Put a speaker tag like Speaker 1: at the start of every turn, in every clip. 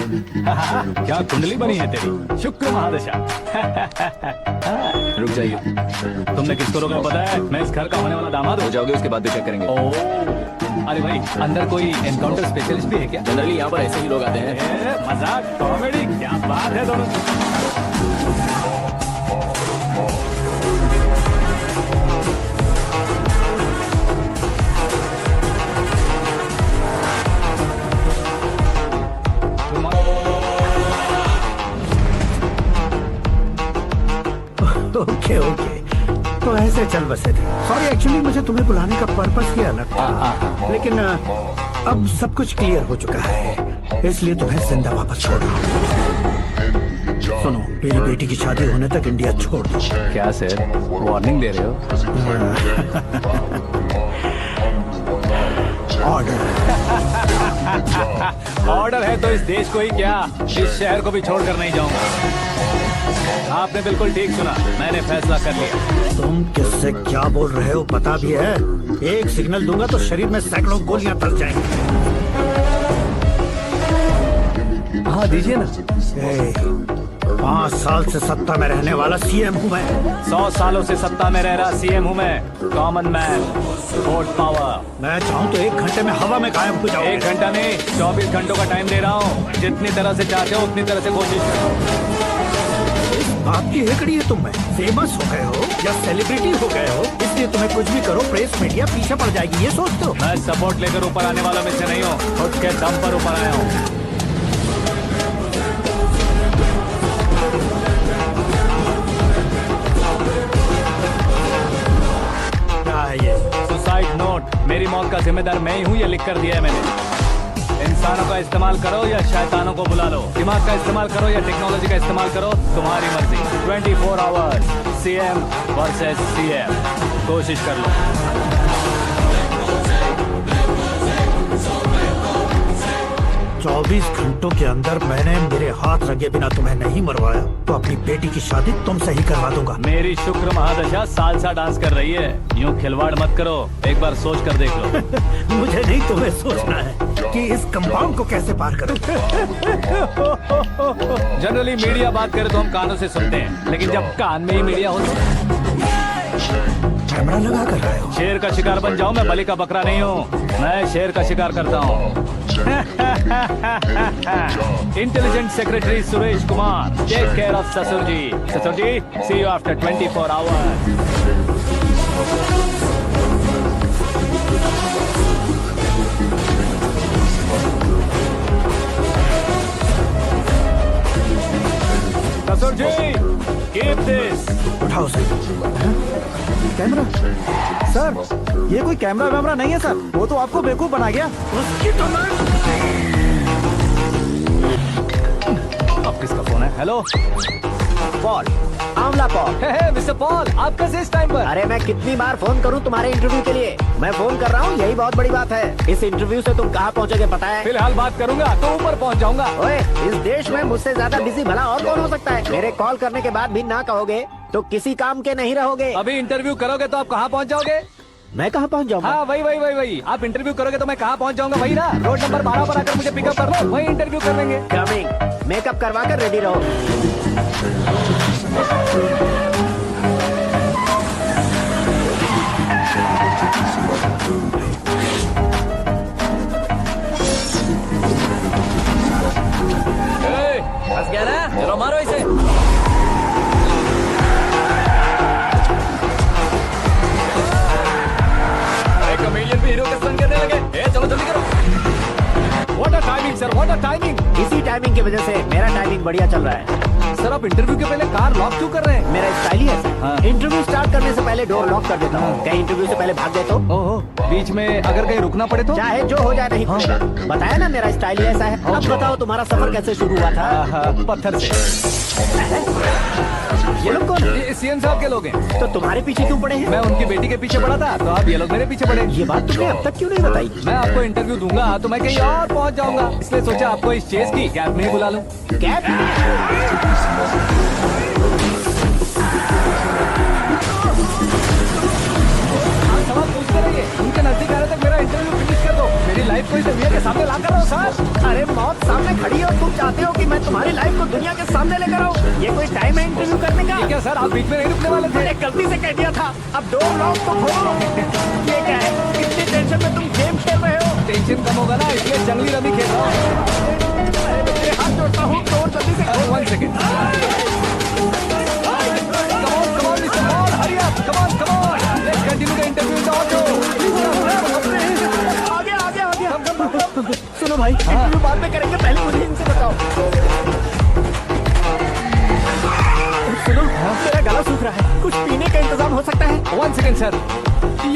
Speaker 1: क्या कुंडली बनी है तेरी, शुक्र महादशा।
Speaker 2: रुक जाइए।
Speaker 1: तुमने किसको रोका पता है? मैं इस घर का होने वाला दामाद
Speaker 2: हो
Speaker 1: हूँ।
Speaker 2: जाओगे उसके बाद भी चेक करेंगे।
Speaker 1: ओह, अरे भाई अंदर कोई एनकाउंटर स्पेशलिस्ट भी है क्या?
Speaker 2: जनरली यहाँ पर ऐसे ही लोग आते हैं।
Speaker 1: मजाक कॉमेडी क्या बात है दोनों।
Speaker 3: ओके ओके, तो ऐसे चल बसे थे। सॉरी, एक्चुअली मुझे तुम्हें बुलाने का पर्पस ही अलग था, लेकिन अब सब कुछ क्लियर हो चुका है, इसलिए तुम्हें जिंदा वापस छोड़ रहा हूँ। सुनो, मेरी बेटी की शादी होने तक इंडिया छोड़ दो।
Speaker 1: क्या सर, वार्निंग दे रहे हो?
Speaker 3: ऑर्डर।
Speaker 1: ऑर्डर है तो इस देश को ही क्या, इस शहर को भी छोड़कर नहीं जाऊंगा। आपने बिल्कुल ठीक सुना, मैंने फैसला कर लिया।
Speaker 3: तुम किससे क्या बोल रहे हो पता भी है? एक सिग्नल दूंगा तो शरीर में सैकड़ों गोलियां धस जाएंगी।
Speaker 1: हाँ दीजिए ना।
Speaker 3: 5 साल से सत्ता में रहने वाला सीएम हूँ मैं।
Speaker 1: 100 सालों से सत्ता में रह रहा सीएम हूँ मैं। Common man, vote power.
Speaker 3: मैं चाहूँ तो 1 घंटे में हवा में गायब हो जाऊँ।
Speaker 1: 1 घंटा नहीं, 24 घंटों का टाइम दे रहा हूँ। जितनी तरह से चाहते हो उतनी तरह से कोशिश करो।
Speaker 3: आपकी हेकड़ी है, तुम में फेमस हो गए हो या सेलिब्रिटी हो गए हो, इसलिए तुम्हें कुछ भी करो प्रेस मीडिया पीछे पड़ जाएगी, ये सोचते हो?
Speaker 1: मैं सपोर्ट लेकर ऊपर आने वालों में से नहीं हूँ, खुद के दम पर ऊपर आया हूँ।
Speaker 3: क्या है ये?
Speaker 1: Suicide note. मेरी मौत का जिम्मेदार मैं ही हूँ, ये लिख कर दिया है मैंने। इंसानों का इस्तेमाल करो या शैतानों को बुला लो, दिमाग का इस्तेमाल करो या टेक्नोलॉजी का इस्तेमाल करो, तुम्हारी मर्जी। 24 आवर्स सीएम वर्सेस सीएम, कोशिश कर लो।
Speaker 3: 24 घंटों के अंदर मैंने मेरे हाथ रंगे बिना तुम्हें नहीं मरवाया तो अपनी बेटी की शादी तुमसे ही करवा दूंगा।
Speaker 1: मेरी शुक्र महादशा सालसा डांस कर रही है, यूं खिलवाड़ मत करो, एक बार सोच कर देख लो।
Speaker 3: मुझे नहीं, तुम्हें सोचना है कि इस कंपाउंड को कैसे पार करूं।
Speaker 1: जनरली मीडिया बात करे तो हम कानों से सुनते हैं, लेकिन जब कान में ही मीडिया हो तो
Speaker 3: कैमरा लगा कर रहे हो।
Speaker 1: शेर का शिकार बन जाऊं, मैं बलि का बकरा नहीं हूँ, मैं शेर का शिकार करता हूँ। Intelligent secretary Suresh Kumar, take care of ससुर जी। ससुर जी, सी यू आफ्टर 24 आवर्स। ससुर जी, कीप दिस।
Speaker 3: उठाओ सर। कैमरा? सर, ये कोई कैमरा वैमरा नहीं है सर, वो तो आपको बेवकूफ बना गया। उसकी तो
Speaker 1: अब किसका फोन है? हेलो
Speaker 4: पॉल, आंवला पॉल।
Speaker 1: मिस्टर पॉल, आप कैसे इस टाइम पर?
Speaker 4: अरे मैं कितनी बार फोन करूं तुम्हारे इंटरव्यू के लिए? मैं फोन कर रहा हूं, यही बहुत बड़ी बात है। इस इंटरव्यू से तुम कहां पहुंचोगे पता है?
Speaker 1: फिलहाल बात करूंगा तो ऊपर पहुंच जाऊंगा।
Speaker 4: ओए, इस देश में मुझसे ज्यादा बिजी भला और कौन हो सकता है? मेरे कॉल करने के बाद भी ना कहोगे तो किसी काम के नहीं रहोगे।
Speaker 1: अभी इंटरव्यू करोगे तो आप कहाँ पहुँच जाओगे?
Speaker 4: मैं कहां पहुंच जाऊंगा?
Speaker 1: हाँ वही। आप इंटरव्यू करोगे तो मैं कहाँ पहुँच जाऊंगा? वही ना, रोड नंबर 12 पर आकर मुझे पिकअप कर लो, वही इंटरव्यू कर लेंगे।
Speaker 4: कमिंग। मेकअप करवा कर रेडी रहो।
Speaker 1: फंस गया ना, चलो मारो इसे। कमेडियन भी हीरो के संग करने लगे। चलो जल्दी करो। What a timing sir, what a timing.
Speaker 4: इसी टाइमिंग की वजह से मेरा टाइमिंग बढ़िया चल रहा है।
Speaker 1: सर आप इंटरव्यू के पहले कार लॉक क्यों कर रहे हैं?
Speaker 4: मेरा स्टाइल ही ऐसा है।
Speaker 1: हाँ।
Speaker 4: इंटरव्यू स्टार्ट करने से पहले डोर लॉक कर देता हूँ। कहीं इंटरव्यू से पहले भाग गए तो?
Speaker 1: ओहो, बीच में अगर कहीं रुकना पड़े तो?
Speaker 4: चाहे जो हो जाए नहीं खुलेगा। बताया ना मेरा स्टाइल ही ऐसा है। अब बताओ तुम्हारा सफर कैसे शुरू हुआ था?
Speaker 1: पत्थर से।
Speaker 4: ये लोग कौन?
Speaker 1: ये सीएम साहब के लोग हैं।
Speaker 4: तो तुम्हारे पीछे क्यों पड़े हैं?
Speaker 1: मैं उनकी बेटी के पीछे पड़ा था, तो अब ये लोग मेरे पीछे पड़े।
Speaker 4: ये बात तुमने अब तक क्यों नहीं बताई?
Speaker 1: मैं आपको इंटरव्यू दूंगा तो मैं कहीं और पहुंच जाऊंगा, इसलिए सोचा आपको इस चेस की कैब में ही बुला लूं।
Speaker 4: कैब?
Speaker 1: आप सवाल पूछते रहिए, उनके नजदीक आने तक मेरा इंटरव्यू फिनिश कर दो। मेरी लाइफ को इस दुनिया के सामने ला कर रहो सर।
Speaker 4: अरे मौत सामने में खड़ी हो, तुम चाहते हो कि मैं तुम्हारी लाइफ को दुनिया के सामने लेकर आऊं? ये कोई टाइम है इंटरव्यू करने का?
Speaker 1: क्या सर, आप बीच में नहीं रुकने वाले थे?
Speaker 4: मैंने गलती से कह दिया था, अब डोर लॉक तो खोलो। ये क्या है, कितनी टेंशन में तुम गेम खेल रहे हो?
Speaker 1: टेंशन कम होगा ना, इसलिए जंगली रमी खेल रहा हूँ।
Speaker 4: तेरे हाथ जोड़ता हूँ, डोर जल्दी से खोल।
Speaker 1: 1 second. Come on, Mr. Paul, hurry up. Come on. Let's continue the interview in the auto.
Speaker 4: आगे। सुनो भाई, इंटरव्यू बाद में करेंगे, पहले मुझे इनसे बताओ। सुनो, मेरा गला सूख रहा है, कुछ पीने का इंतजाम हो सकता है?
Speaker 1: 1 सेकेंड सर,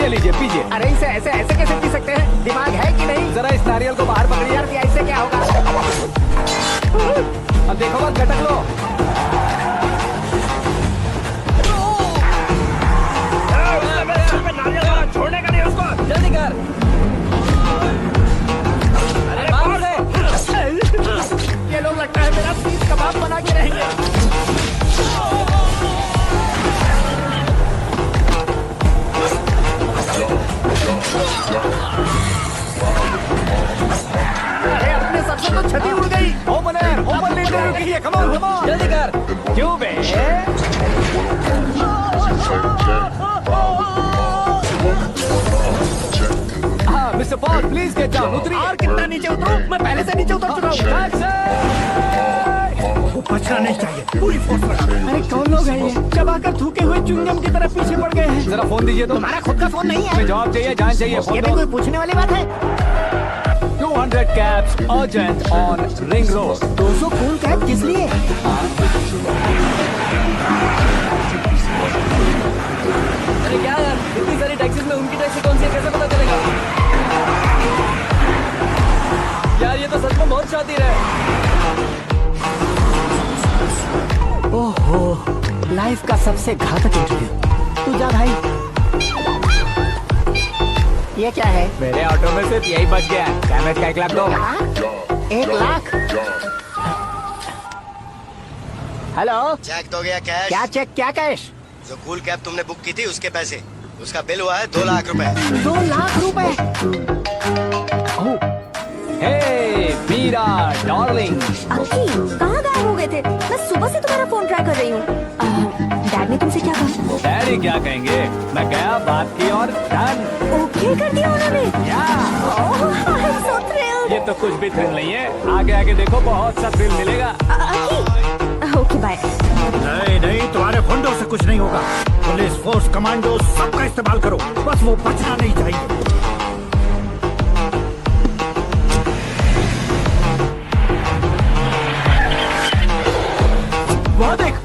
Speaker 1: ये लीजिए पीजिए।
Speaker 4: अरे इसे ऐसे कैसे पी सकते हैं? दिमाग है कि नहीं?
Speaker 1: जरा इस नारियल को बाहर पकड़िए।
Speaker 4: यार इससे क्या होगा?
Speaker 1: अब देखो मत, झटक लो।
Speaker 4: छोड़ने का नहीं उसको।
Speaker 1: जल्दी कर।
Speaker 4: ये लोग लगता है मेरा सीख कबाब बना के रहेंगे। अरे अपने सबसे तो छठी उड़ गई।
Speaker 1: ओपन इंटरव्यू कीजिए। कम ऑन जल्दी कर। क्यों बे? हाँ mister Paul, please get down. उतरिए।
Speaker 4: और कितना नीचे उतरूं? मैं पहले से नीचे उतर चुका हूँ।
Speaker 3: वो बचना नहीं चाहिए, पूरी फोर्स लगा।
Speaker 4: अरे कौन लोग हैं ये? चबाकर थूके हुए च्युइंगम की तरह पीछे पड़ गए हैं।
Speaker 1: जरा फोन दीजिए तो।
Speaker 4: तुम्हारा खुद का फोन नहीं है?
Speaker 1: जवाब चाहिए, जान चाहिए।
Speaker 4: ये
Speaker 1: फोन
Speaker 4: भी
Speaker 1: दो।
Speaker 4: कोई पूछने वाली बात है?
Speaker 1: 200 cabs urgent on Ring Road.
Speaker 4: 200 cool cab किस लिए?
Speaker 2: अरे क्या यार, इतनी सारी टैक्सीज में उनकी टैक्सी कौन सी है, कैसे पता चलेगा? यार ये तो सच में बहुत शातिर है।
Speaker 4: ओहो, लाइफ का सबसे घातक इंटरव्यू। तू जा भाई। ये क्या है?
Speaker 1: मेरे ऑटो में सिर्फ यही बच गया है। डैमेज का 1 लाख दो।
Speaker 4: 1 लाख? हेलो,
Speaker 5: चेक तो गया कैश।
Speaker 4: क्या चेक, क्या कैश?
Speaker 5: जो कूल कैब तुमने बुक की थी उसके पैसे, उसका बिल हुआ है 2 लाख रुपए।
Speaker 4: 2 लाख रुपए?
Speaker 1: हे मीरा डार्लिंग,
Speaker 6: अंकी, कहाँ गायब हो गए थे? मैं सुबह से तुम्हारा फोन ट्राई कर रही हूँ। डैड ने तुमसे क्या कहा?
Speaker 1: डैडी क्या कहेंगे? मैं गया, बात की और डन।
Speaker 6: ओके कर दिया उन्होंने? ओह, आई एम सो थ्रिल्ड।
Speaker 1: ये तो कुछ भी थ्रिल नहीं है, आगे आगे देखो बहुत सा थ्रिल मिलेगा।
Speaker 6: अंकी, ओके बाय।
Speaker 3: नहीं, तुम्हारे गुंडों से कुछ नहीं होगा। पुलिस फोर्स, कमांडो, सबका इस्तेमाल करो, बस वो बचना नहीं चाहिए।
Speaker 1: वो देख,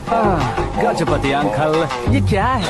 Speaker 1: गजपति अंकल, ये क्या है?